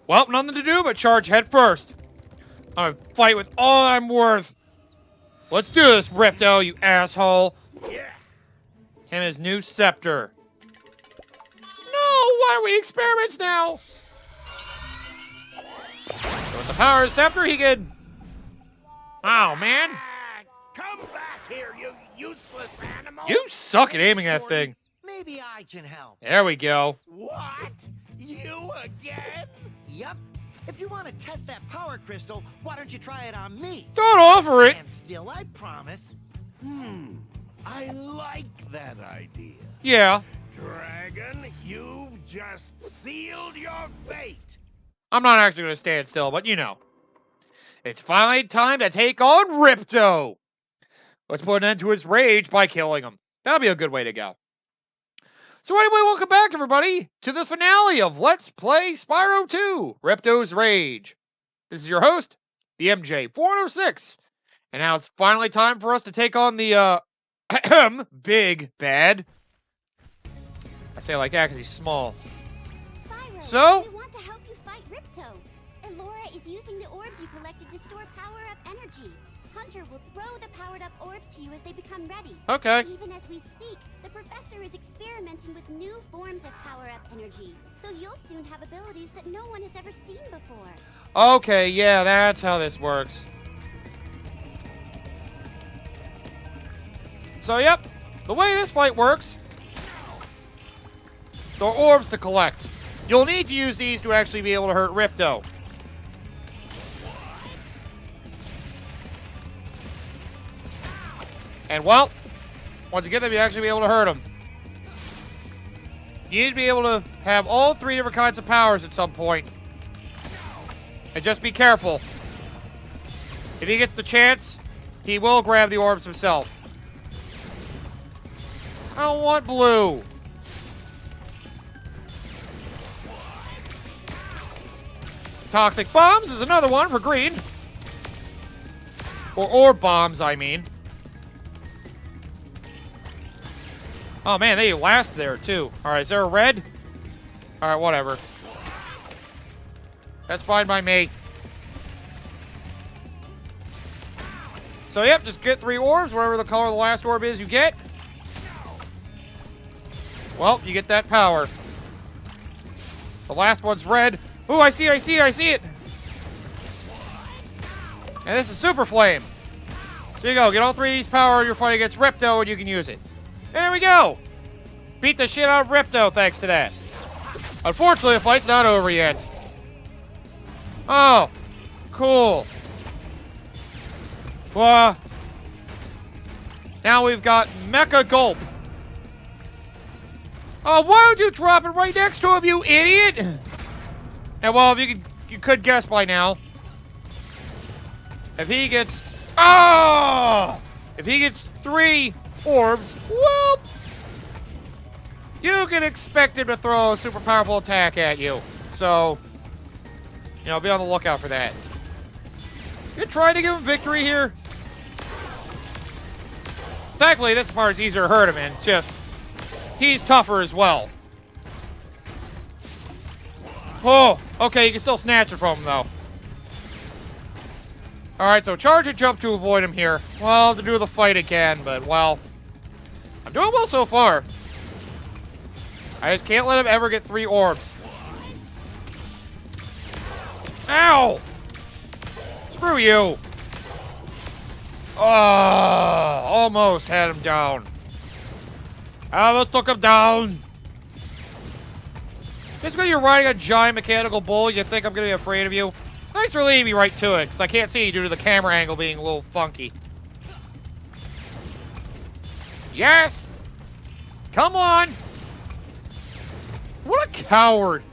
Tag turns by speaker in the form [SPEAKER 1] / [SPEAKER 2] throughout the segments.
[SPEAKER 1] Well, nothing to do but charge head first. I'm gonna fight with all I'm worth. Let's do this, Ripto, you asshole.
[SPEAKER 2] Yeah.
[SPEAKER 1] And his new scepter. No, why are we experiments now? So with the power of the scepter, he could... Oh, man.
[SPEAKER 2] Come back here, you useless animal.
[SPEAKER 1] You suck at aiming that thing.
[SPEAKER 3] Maybe I can help.
[SPEAKER 1] There we go.
[SPEAKER 2] What? You again?
[SPEAKER 3] Yep. If you want to test that power crystal, why don't you try it on me?
[SPEAKER 1] Don't offer it.
[SPEAKER 3] And still, I promise.
[SPEAKER 2] I like that idea.
[SPEAKER 1] Yeah.
[SPEAKER 2] Dragon, you've just sealed your fate.
[SPEAKER 1] I'm not actually going to stand still, but you know. It's finally time to take on Ripto. Let's put an end to his rage by killing him. That'll be a good way to go. So anyway, welcome back, everybody, to the finale of Let's Play Spyro 2, Ripto's Rage. This is your host, the MJ406. And now it's finally time for us to take on the, big bad. I say it like that because he's small.
[SPEAKER 4] Spyro,
[SPEAKER 1] So?
[SPEAKER 4] we want to help you fight Ripto. Elora is using the orbs you collected to store power-up energy. Hunter will throw the powered-up orbs to you as they become ready.
[SPEAKER 1] Okay.
[SPEAKER 4] Even as we speak, the professor is experimenting with new forms of power-up energy. So you'll soon have abilities that no one has ever seen before.
[SPEAKER 1] Okay, yeah, that's how this works. So, yep, the way this fight works, there are orbs to collect. You'll need to use these to actually be able to hurt Ripto. And, well, once you get them, you actually be able to hurt him. You need to be able to have all three different kinds of powers at some point. And just be careful. If he gets the chance, he will grab the orbs himself. I don't want blue. Toxic bombs is another one for green. Or orb bombs, I mean. Oh man, they last there too. Alright, is there a red? Alright, whatever. That's fine by me. So yep, just get 3 orbs, whatever the color of the last orb is you get. Well, you get that power. The last one's red. Ooh, I see it! And this is Super Flame. There you go, get all 3 of these power, you're fighting against Ripto, and you can use it. There we go! Beat the shit out of Ripto thanks to that. Unfortunately, the fight's not over yet. Oh, cool. Now we've got Mecha Gulp. Oh, why don't you drop it right next to him, you idiot? And well, if you could guess by now. If he gets... Oh! If he gets 3 orbs, whoop! You can expect him to throw a super powerful attack at you. So, you know, be on the lookout for that. You trying to give him victory here? Thankfully, this part is easier to hurt him in. It's just, he's tougher as well. Oh, okay, you can still snatch it from him, though. Alright, so charge and jump to avoid him here. Well, to do the fight again, but, well, I'm doing well so far. I just can't let him ever get 3 orbs. Ow! Screw you! Oh, almost had him down. Almost took him down. Just because you're riding a giant mechanical bull, you think I'm going to be afraid of you? Thanks for leading me right to it, because I can't see you due to the camera angle being a little funky. Yes! Come on! What a coward!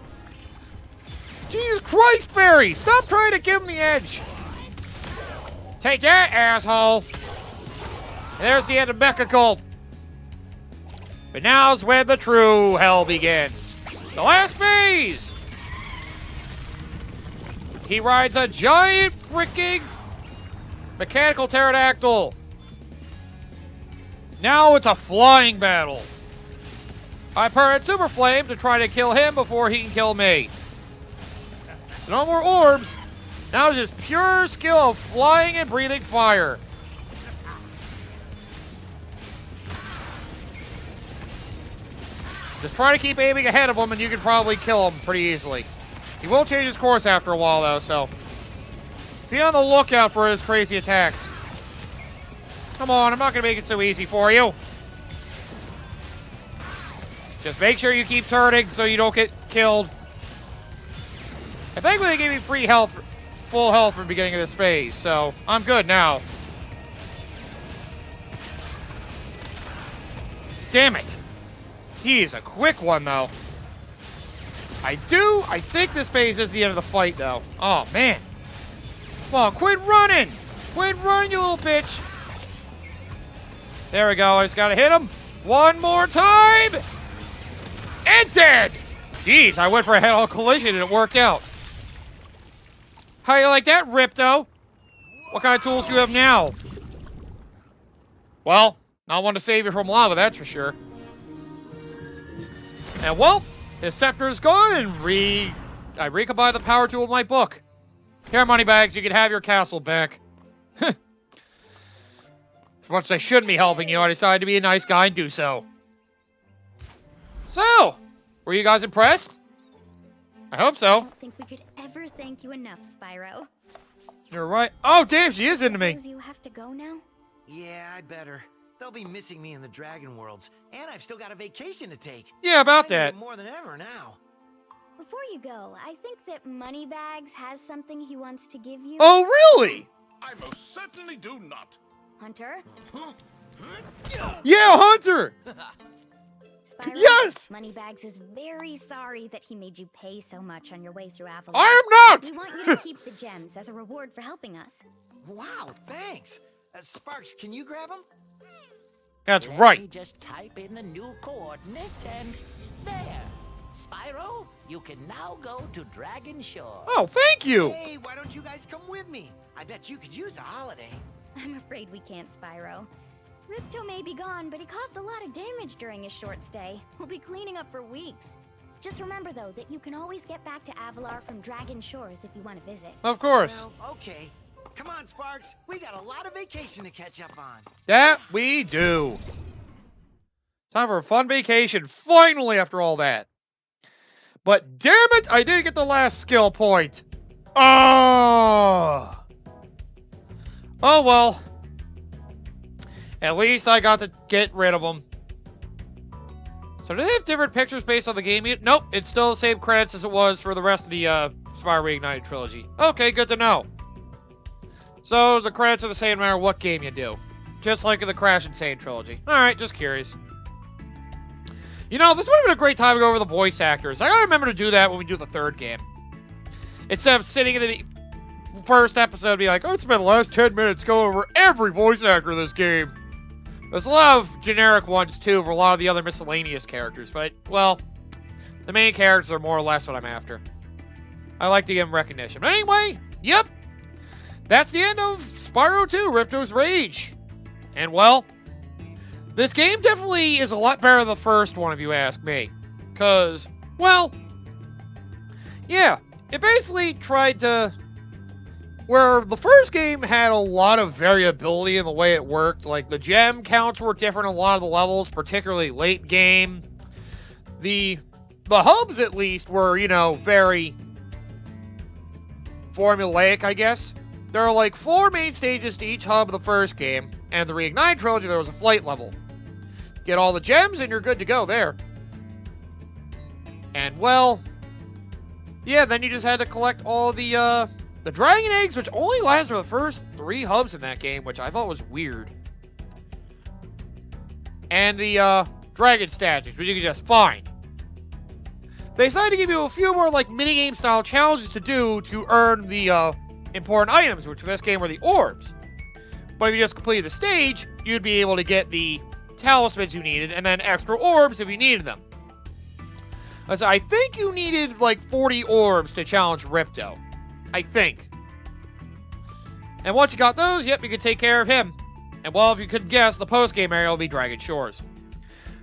[SPEAKER 1] Jesus Christ, Fairy! Stop trying to give him the edge! Take that, asshole! And there's the end of Mecha Gulp. But now's where the true hell begins. The last phase! He rides a giant freaking mechanical pterodactyl. Now it's a flying battle. I permanent Super Flame to try to kill him before he can kill me. So no more orbs. Now it's just pure skill of flying and breathing fire. Just try to keep aiming ahead of him and you can probably kill him pretty easily. He will change his course after a while though, so be on the lookout for his crazy attacks. Come on, I'm not going to make it so easy for you. Just make sure you keep turning so you don't get killed. I think they gave me free health, full health from the beginning of this phase, so I'm good now. Damn it. He is a quick one, though. I think this phase is the end of the fight, though. Oh, man. Come on, quit running. Quit running, you little bitch. There we go. I just got to hit him. One more time. And dead. Jeez, I went for a head-on collision and it worked out. How you like that, Ripto? What kind of tools do you have now? Well, not one to save you from lava, that's for sure. And well, his scepter is gone, and I recombine the power tool of my book. Here, Moneybags, you can have your castle back. As much as I shouldn't be helping you, I decided to be a nice guy and do so. So, were you guys impressed? I hope
[SPEAKER 4] I
[SPEAKER 1] so.
[SPEAKER 4] don't think we could ever thank you enough, Spyro.
[SPEAKER 1] You're right. Oh, damn, she is into me.
[SPEAKER 4] Suppose you have to go now?
[SPEAKER 3] Yeah, I better. They'll be missing me in the Dragon Worlds, and I've still got a vacation to take.
[SPEAKER 1] Yeah, about
[SPEAKER 3] I need
[SPEAKER 1] that.
[SPEAKER 3] it more than ever now.
[SPEAKER 4] Before you go, I think that Moneybags has something he wants to give you.
[SPEAKER 1] Oh, really?
[SPEAKER 2] I most certainly do not.
[SPEAKER 4] Hunter?
[SPEAKER 1] Yeah, Hunter!
[SPEAKER 4] Spyro?
[SPEAKER 1] Yes!
[SPEAKER 4] Moneybags is very sorry that he made you pay so much on your way through Avalar.
[SPEAKER 1] I am not!
[SPEAKER 4] We want you to keep the gems as a reward for helping us.
[SPEAKER 3] Wow, thanks. Sparks, can you grab them?
[SPEAKER 1] That's
[SPEAKER 5] Let
[SPEAKER 1] right.
[SPEAKER 5] me just type in the new coordinates and there. Spyro, you can now go to Dragon Shore.
[SPEAKER 1] Oh, thank you!
[SPEAKER 3] Hey, why don't you guys come with me? I bet you could use a holiday.
[SPEAKER 4] I'm afraid we can't, Spyro. Ripto may be gone, but he caused a lot of damage during his short stay. We'll be cleaning up for weeks. Just remember, though, that you can always get back to Avalar from Dragon Shores if you want to visit.
[SPEAKER 1] Of course.
[SPEAKER 3] Well, okay. Come on, Sparks. We got a lot of vacation to catch up on.
[SPEAKER 1] That we do. Time for a fun vacation, finally, after all that. But damn it, I didn't get the last skill point. Oh! Oh well. At least I got to get rid of them. So do they have different pictures based on the game? Nope, it's still the same credits as it was for the rest of the Spyro Reignited trilogy. Okay, good to know. So the credits are the same no matter what game you do. Just like in the Crash Insane trilogy. Alright, just curious. You know, this would have been a great time to go over the voice actors. I gotta remember to do that when we do the third game. Instead of sitting in the first episode and be like, oh, it's been the last 10 minutes going over every voice actor in this game. There's a lot of generic ones, too, for a lot of the other miscellaneous characters. But, well, the main characters are more or less what I'm after. I like to give them recognition. But anyway, yep. That's the end of Spyro 2, Ripto's Rage. And, well, this game definitely is a lot better than the first one, if you ask me. Because, well, yeah, it basically tried to... Where the first game had a lot of variability in the way it worked. Like, the gem counts were different in a lot of the levels, particularly late game. The hubs, at least, were, you know, very formulaic, I guess. There are, like, 4 main stages to each hub of the first game. And in the Reignited trilogy, there was a flight level. Get all the gems, and you're good to go there. And, well, yeah, then you just had to collect all the dragon eggs, which only lasts for the first 3 hubs in that game, which I thought was weird. And the dragon statues, which you can just find. They decided to give you a few more like minigame style challenges to do to earn the important items, which for this game were the orbs. But if you just completed the stage, you'd be able to get the talismans you needed, and then extra orbs if you needed them. So I think you needed like 40 orbs to challenge Ripto. I think. And once you got those, yep, you could take care of him. And well, if you could guess, the post-game area will be Dragon Shores.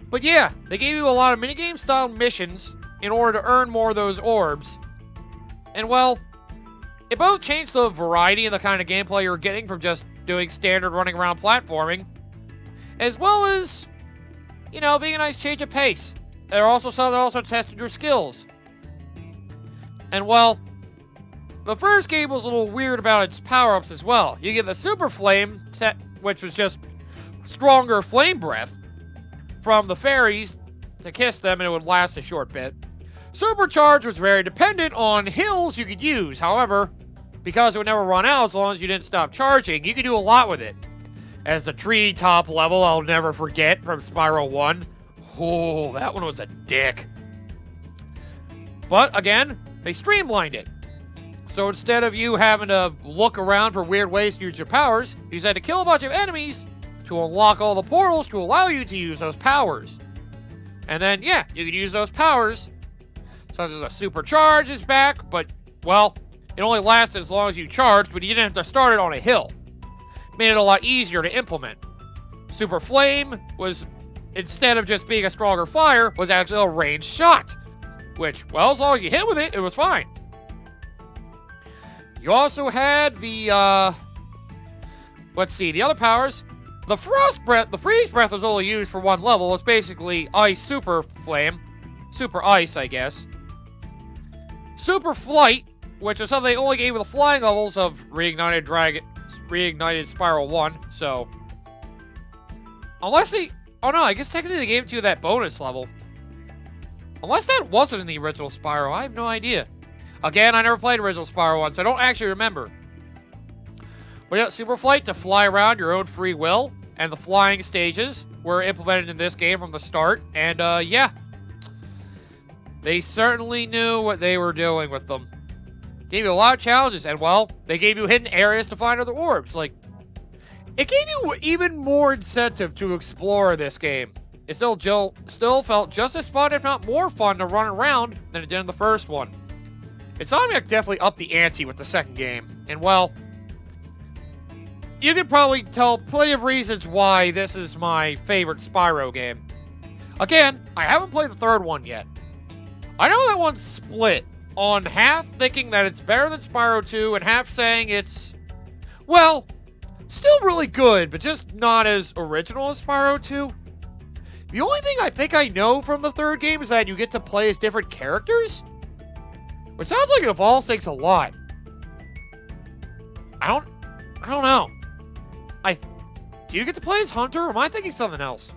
[SPEAKER 1] But yeah, they gave you a lot of minigame-style missions in order to earn more of those orbs. And well, it both changed the variety and the kind of gameplay you're getting from just doing standard running around platforming, as well as, you know, being a nice change of pace. There are also some that also tested your skills. And well, the first game was a little weird about its power-ups as well. You get the Super Flame set, which was just stronger flame breath from the fairies to kiss them, and it would last a short bit. Supercharge was very dependent on hills you could use. However, because it would never run out as long as you didn't stop charging, you could do a lot with it. As the treetop level I'll never forget from Spyro 1. Oh, that one was a dick. But again, they streamlined it. So instead of you having to look around for weird ways to use your powers, you just had to kill a bunch of enemies to unlock all the portals to allow you to use those powers. And then, yeah, you could use those powers, such as a supercharge is back, but, well, it only lasted as long as you charged, but you didn't have to start it on a hill. Made it a lot easier to implement. Super Flame was, instead of just being a stronger fire, was actually a ranged shot. Which, well, as long as you hit with it, it was fine. You also had the, let's see, the other powers. The Frost Breath, the Freeze Breath was only used for one level. It was basically Ice Super Flame. Super Ice, I guess. Super Flight, which is something they only gave with the flying levels of Reignited Spyro 1, so... Unless they... Oh no, I guess technically they gave it to you that bonus level. Unless that wasn't in the original Spyro, I have no idea. Again, I never played original Spyro 1, so I don't actually remember. But yeah, Super Flight to fly around your own free will, and the flying stages were implemented in this game from the start, and yeah. They certainly knew what they were doing with them. Gave you a lot of challenges, and well, they gave you hidden areas to find other orbs. Like, it gave you even more incentive to explore this game. It still felt just as fun, if not more fun, to run around than it did in the first one. Insomniac definitely upped the ante with the second game, and well, you could probably tell plenty of reasons why this is my favorite Spyro game. Again, I haven't played the third one yet. I know that one's split on half thinking that it's better than Spyro 2 and half saying it's, well, still really good, but just not as original as Spyro 2. The only thing I think I know from the third game is that you get to play as different characters, which sounds like it of all takes a lot. I don't know. Do you get to play as Hunter, or am I thinking something else?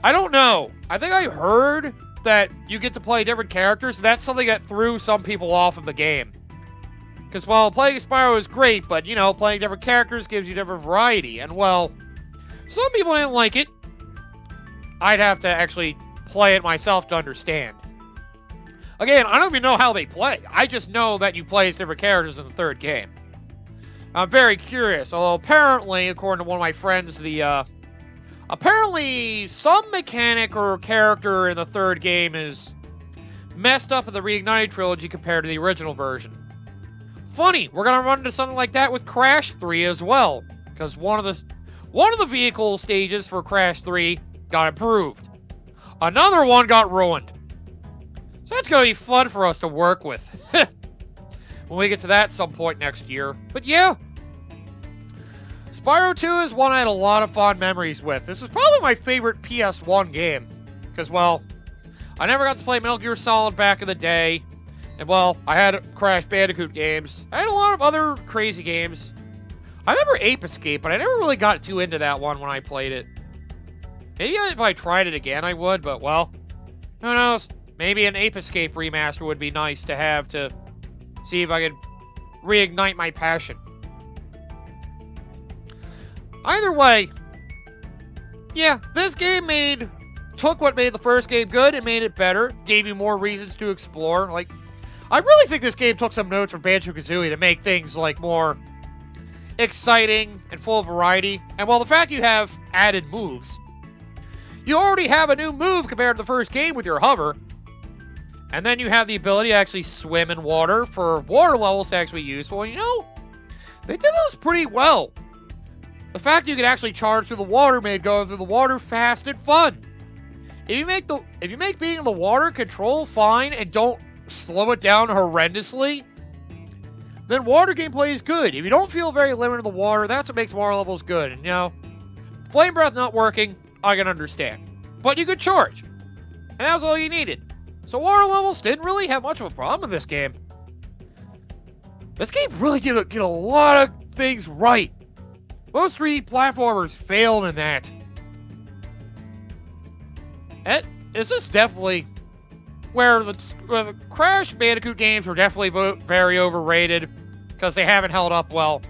[SPEAKER 1] I don't know. I think I heard that you get to play different characters, and that's something that threw some people off of the game. Because, well, playing as Spyro is great, but, you know, playing different characters gives you different variety. And, well, some people didn't like it. I'd have to actually play it myself to understand. Again, I don't even know how they play. I just know that you play as different characters in the third game. I'm very curious, although apparently, according to one of my friends, apparently some mechanic or character in the third game is messed up in the Reignited trilogy compared to the original version. Funny, we're gonna run into something like that with Crash 3 as well, because one of the vehicle stages for Crash 3 got improved. Another one got ruined. So that's gonna be fun for us to work with when we get to that some point next year. But yeah, Spyro 2 is one I had a lot of fond memories with. This is probably my favorite PS1 game. Because, well, I never got to play Metal Gear Solid back in the day. And, well, I had Crash Bandicoot games. I had a lot of other crazy games. I remember Ape Escape, but I never really got too into that one when I played it. Maybe if I tried it again, I would, but, well, who knows? Maybe an Ape Escape remaster would be nice to have to see if I could reignite my passion. Either way, yeah, this game took what made the first game good and made it better, gave you more reasons to explore. Like, I really think this game took some notes from Banjo-Kazooie to make things, like, more exciting and full of variety. And while the fact you have added moves, you already have a new move compared to the first game with your hover. And then you have the ability to actually swim in water for water levels to actually be useful. And, you know, they did those pretty well. The fact you could actually charge through the water made going through the water fast and fun. If you make being in the water control fine and don't slow it down horrendously, then water gameplay is good. If you don't feel very limited in the water, that's what makes water levels good. And, you know, Flame Breath not working, I can understand. But you could charge. And that was all you needed. So water levels didn't really have much of a problem in this game. This game really did get a lot of things right. Most 3D platformers failed in that. And this is definitely where the Crash Bandicoot games were definitely very overrated because they haven't held up well.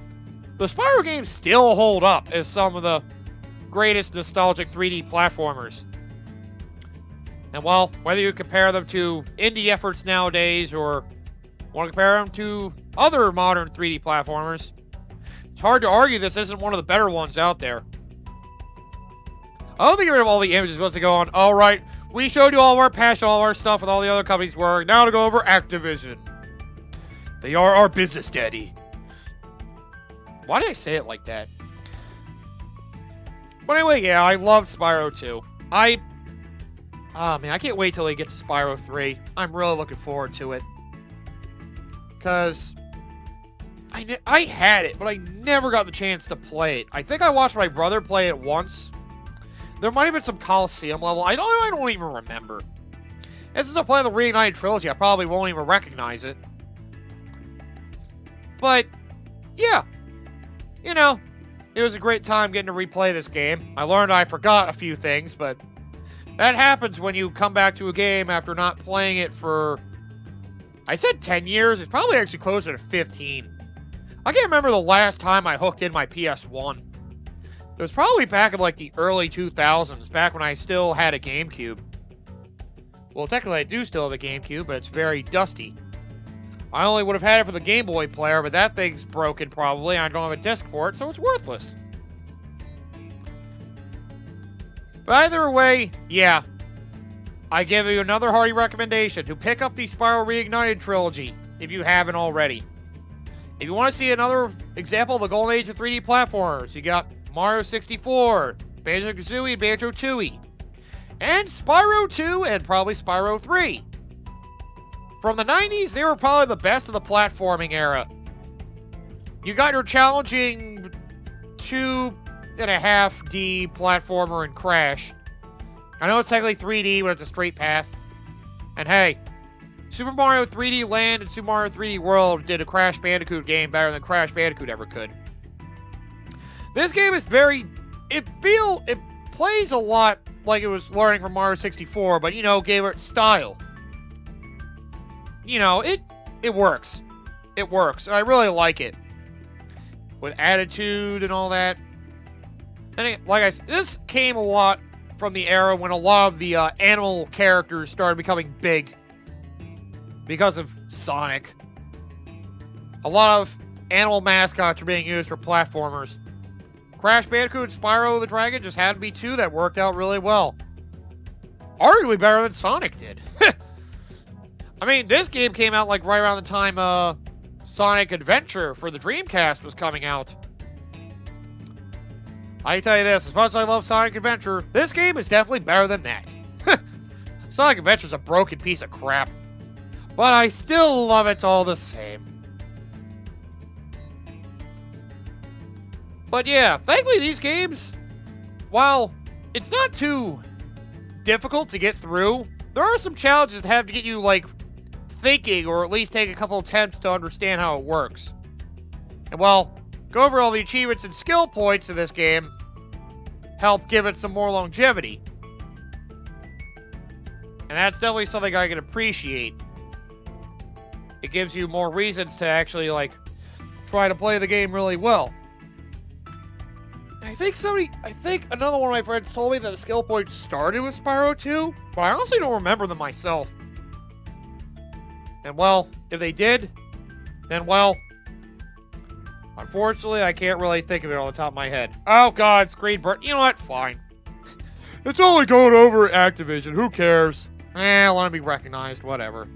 [SPEAKER 1] The Spyro games still hold up as some of the greatest nostalgic 3D platformers. And well, whether you compare them to indie efforts nowadays or want to compare them to other modern 3D platformers, it's hard to argue this isn't one of the better ones out there. I don't think get rid of all the images once they go on. All right, we showed you all of our passion, all of our stuff with all the other companies were. Now to go over Activision. They are our business daddy. Why did I say it like that? But anyway, yeah, I love Spyro 2. Oh man, I can't wait till they get to Spyro 3. I'm really looking forward to it. Because I had it, but I never got the chance to play it. I think I watched my brother play it once. There might have been some Coliseum level. I don't even remember. And since I play the Reignited Trilogy, I probably won't even recognize it. But, yeah. You know, it was a great time getting to replay this game. I learned I forgot a few things, but that happens when you come back to a game after not playing it for, I said 10 years. It's probably actually closer to 15. I can't remember the last time I hooked in my PS1. It was probably back in like the early 2000s, back when I still had a GameCube. Well, technically I do still have a GameCube, but it's very dusty. I only would have had it for the Game Boy player, but that thing's broken probably, and I don't have a disc for it, so it's worthless. But either way, yeah. I give you another hearty recommendation to pick up the Spyro Reignited Trilogy, if you haven't already. If you want to see another example of the golden age of 3D platformers, you got Mario 64, Banjo-Kazooie, and Banjo-Tooie, and Spyro 2, and probably Spyro 3. From the 90s, they were probably the best of the platforming era. You got your challenging 2.5D platformer in Crash. I know it's technically 3D, but it's a straight path. And hey, Super Mario 3D Land and Super Mario 3D World did a Crash Bandicoot game better than Crash Bandicoot ever could. This game is it plays a lot like it was learning from Mario 64, but, you know, gave it style. You know, it works. It works. I really like it. With attitude and all that. And like I said, this came a lot from the era when a lot of the animal characters started becoming big. Because of Sonic. A lot of animal mascots are being used for platformers. Crash Bandicoot and Spyro the Dragon just had to be two that worked out really well. Arguably better than Sonic did. I mean, this game came out like right around the time Sonic Adventure for the Dreamcast was coming out. I can tell you this, as much as I love Sonic Adventure, this game is definitely better than that. Sonic Adventure's a broken piece of crap. But I still love it all the same. But yeah, thankfully these games, while it's not too difficult to get through, there are some challenges that have to get you, like, thinking, or at least take a couple attempts to understand how it works. And well, go over all the achievements and skill points of this game help give it some more longevity. And that's definitely something I can appreciate. It gives you more reasons to actually, like, try to play the game really well. I think another one of my friends told me that the skill points started with Spyro 2, but I honestly don't remember them myself. And well, if they did, then well, unfortunately I can't really think of it on the top of my head. Oh god, screen burn. You know what? Fine. It's only going over Activision. Who cares? Let me be recognized. Whatever.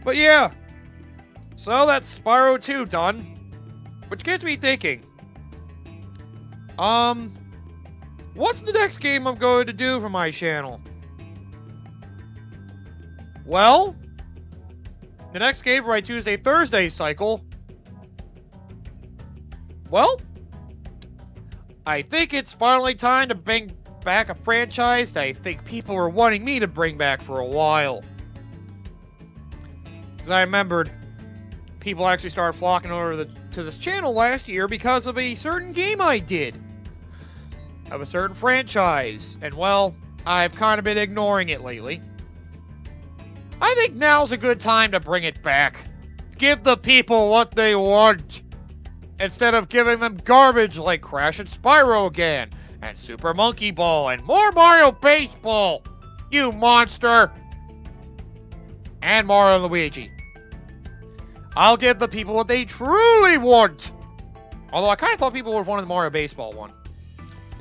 [SPEAKER 1] But yeah. So that's Spyro 2 done. Which gets me thinking. What's the next game I'm going to do for my channel? Well, the next game for my Tuesday, Thursday cycle, well, I think it's finally time to bring back a franchise that I think people were wanting me to bring back for a while. Because I remembered people actually started flocking over to this channel last year because of a certain game I did. Of a certain franchise. And well, I've kind of been ignoring it lately. I think now's a good time to bring it back. Give the people what they want. Instead of giving them garbage like Crash and Spyro again, and Super Monkey Ball, and more Mario Baseball, you monster! And Mario and Luigi. I'll give the people what they truly want! Although I kind of thought people would have wanted the Mario Baseball one.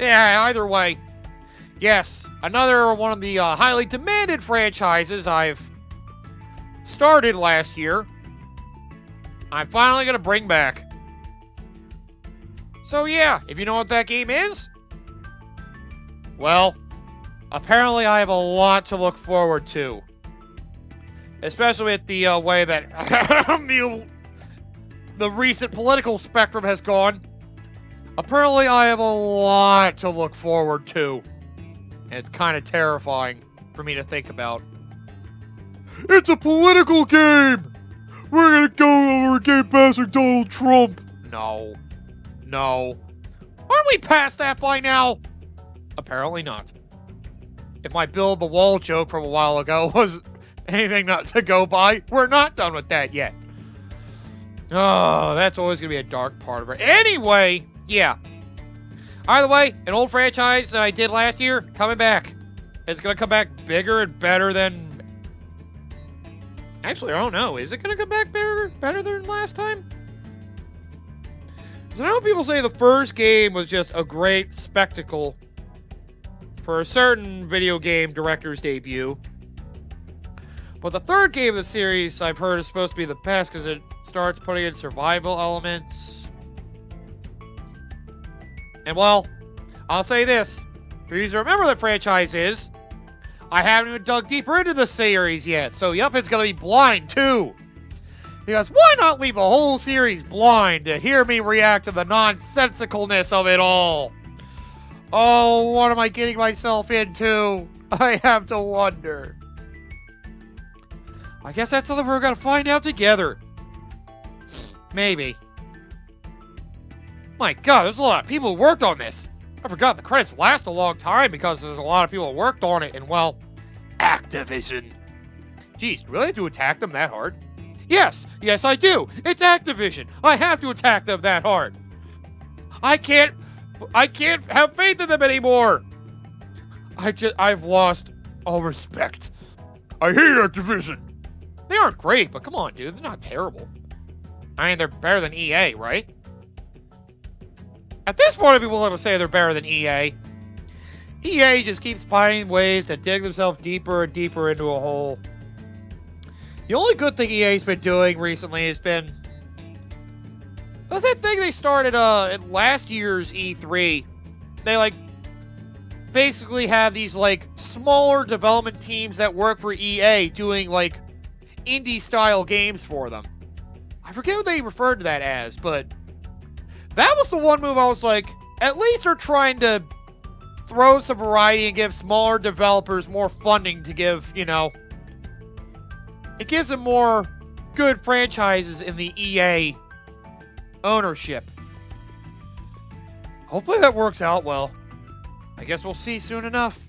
[SPEAKER 1] Yeah, either way. Yes, another one of the highly demanded franchises I've started last year, I'm finally going to bring back. So yeah, if you know what that game is, well, apparently I have a lot to look forward to. Especially with the way that the recent political spectrum has gone. Apparently I have a lot to look forward to. And it's kind of terrifying for me to think about. It's a political game! We're gonna go over game passing Donald Trump! No. No. Aren't we past that by now? Apparently not. If my build the wall joke from a while ago was anything not to go by, we're not done with that yet. Oh, that's always going to be a dark part of it. Anyway, yeah. Either way, an old franchise that I did last year, coming back. It's going to come back bigger and better than... Actually, I don't know. Is it going to come back better than last time? Because I know people say the first game was just a great spectacle for a certain video game director's debut. But the third game of the series, I've heard, is supposed to be the best because it starts putting in survival elements. And well, I'll say this. For you to remember the franchise is, I haven't even dug deeper into the series yet. So, yep, it's going to be blind, too. Because why not leave the whole series blind to hear me react to the nonsensicalness of it all? Oh, what am I getting myself into? I have to wonder. I guess that's something we're going to find out together. Maybe. My god, there's a lot of people who worked on this. I forgot the credits last a long time because there's a lot of people who worked on it, and well, Activision. Jeez, really have to attack them that hard? Yes, I do. It's Activision. I have to attack them that hard. I can't have faith in them anymore. I've lost all respect. I hate Activision. They aren't great, but come on, dude. They're not terrible. I mean, they're better than EA, right? At this point, people will say they're better than EA. EA just keeps finding ways to dig themselves deeper and deeper into a hole. The only good thing EA's been doing recently has been... That's that thing they started at last year's E3. They, basically have these, smaller development teams that work for EA doing, indie-style games for them. I forget what they referred to that as, but... That was the one move I was like, at least they're trying to throw some variety and give smaller developers more funding to give, it gives them more good franchises in the EA ownership. Hopefully that works out well. I guess we'll see soon enough.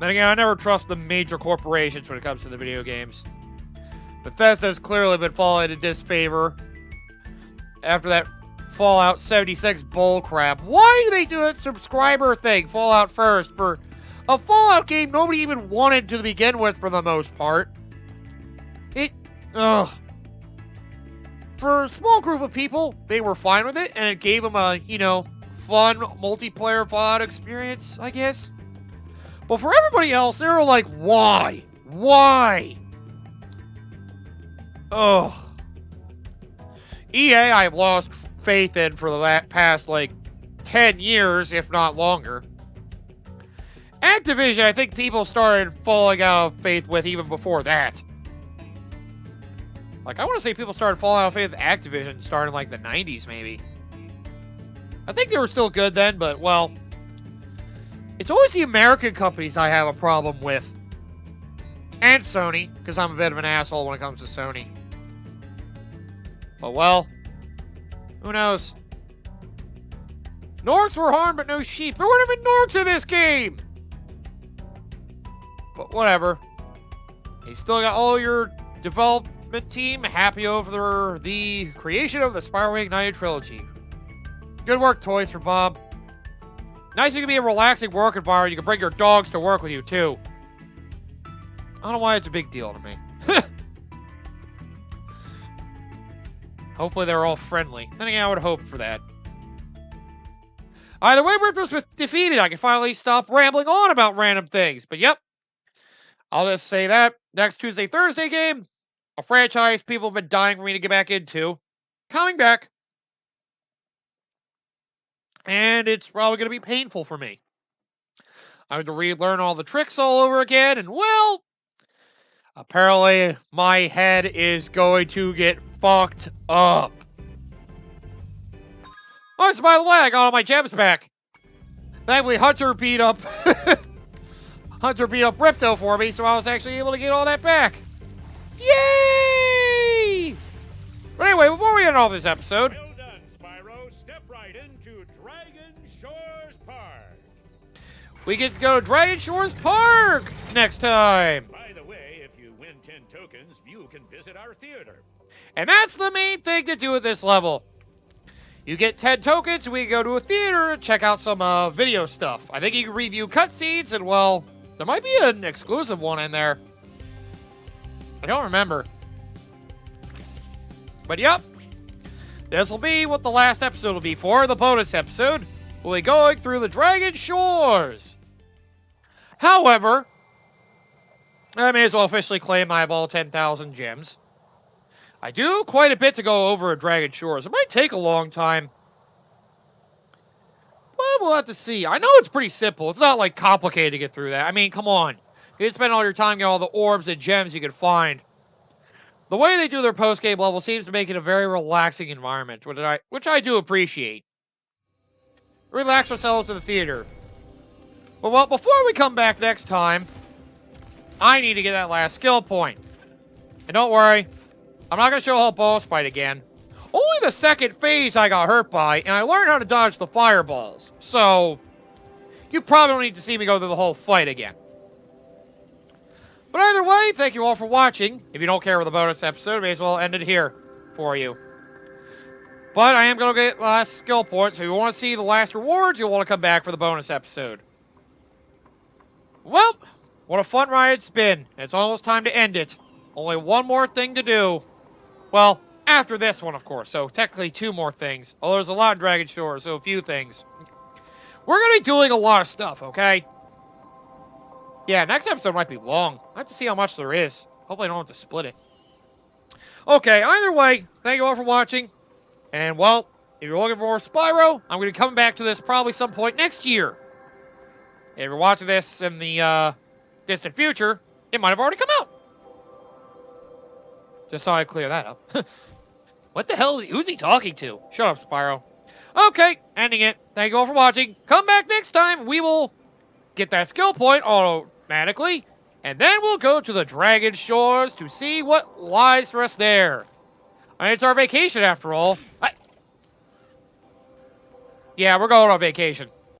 [SPEAKER 1] Then again, I never trust the major corporations when it comes to the video games. Bethesda's clearly been falling into disfavor after that Fallout 76 bullcrap. Why do they do that subscriber thing, Fallout first, for a Fallout game nobody even wanted to begin with for the most part? For a small group of people, they were fine with it, and it gave them a, fun multiplayer Fallout experience, I guess. But for everybody else, they were like, why? Why? Ugh. EA, I've lost faith in for the past, 10 years, if not longer. Activision, I think people started falling out of faith with even before that. Like, I want to say people started falling out of faith with Activision starting like the 90s, maybe. I think they were still good then, but, well, it's always the American companies I have a problem with. And Sony, because I'm a bit of an asshole when it comes to Sony. But, well, who knows? Norks were harmed, but no sheep. There weren't even Norks in this game! But whatever. You still got all your development team happy over the creation of the Spyro Ignited trilogy. Good work, Toys for Bob. Nice you can be a relaxing work environment. You can bring your dogs to work with you, too. I don't know why it's a big deal to me. Hopefully they're all friendly. Then again, I would hope for that. Either way, Ripto was defeated. I can finally stop rambling on about random things. But yep, I'll just say that. Next Tuesday, Thursday game, a franchise people have been dying for me to get back into. Coming back. And it's probably going to be painful for me. I have to relearn all the tricks all over again. And well, apparently my head is going to get fucked up. Oh, so by the way, I got all my gems back. Thankfully, Hunter beat up Ripto for me, so I was actually able to get all that back. Yay! But anyway, before we end all this episode,
[SPEAKER 2] Well done, Spyro. Step right into Dragon Shores Park.
[SPEAKER 1] we get to go to Dragon Shores Park next time.
[SPEAKER 2] By the way, if you win 10 tokens, you can visit our theater.
[SPEAKER 1] And that's the main thing to do with this level. You get 10 tokens, we can go to a theater and check out some video stuff. I think you can review cutscenes, and well, there might be an exclusive one in there. I don't remember. But yep, this will be what the last episode will be for. The bonus episode will be going through the Dragon Shores. However, I may as well officially claim I have all 10,000 gems. I do quite a bit to go over at Dragon Shores. It might take a long time. But we'll have to see. I know it's pretty simple. It's not, like, complicated to get through that. I mean, come on. You can spend all your time getting all the orbs and gems you can find. The way they do their post-game level seems to make it a very relaxing environment, which I do appreciate. Relax ourselves in the theater. But, well, before we come back next time, I need to get that last skill point. And don't worry, I'm not going to show the whole boss fight again. Only the second phase I got hurt by, and I learned how to dodge the fireballs. So, you probably don't need to see me go through the whole fight again. But either way, thank you all for watching. If you don't care with the bonus episode, may as well end it here for you. But I am going to get the last skill point, so if you want to see the last rewards, you'll want to come back for the bonus episode. Well, what a fun ride it's been. It's almost time to end it. Only one more thing to do. Well, after this one, of course. So, technically 2 more things. Although there's a lot of Dragon Shores, so a few things. We're going to be doing a lot of stuff, okay? Yeah, next episode might be long. I have to see how much there is. Hopefully I don't have to split it. Okay, either way, thank you all for watching. And, well, if you're looking for more Spyro, I'm going to be coming back to this probably some point next year. If you're watching this in the distant future, it might have already come out. Just thought I'd clear that up. What the hell? Who's he talking to? Shut up, Spyro. Okay, ending it. Thank you all for watching. Come back next time. We will get that skill point automatically. And then we'll go to the Dragon Shores to see what lies for us there. I mean, it's our vacation after all. Yeah, we're going on vacation.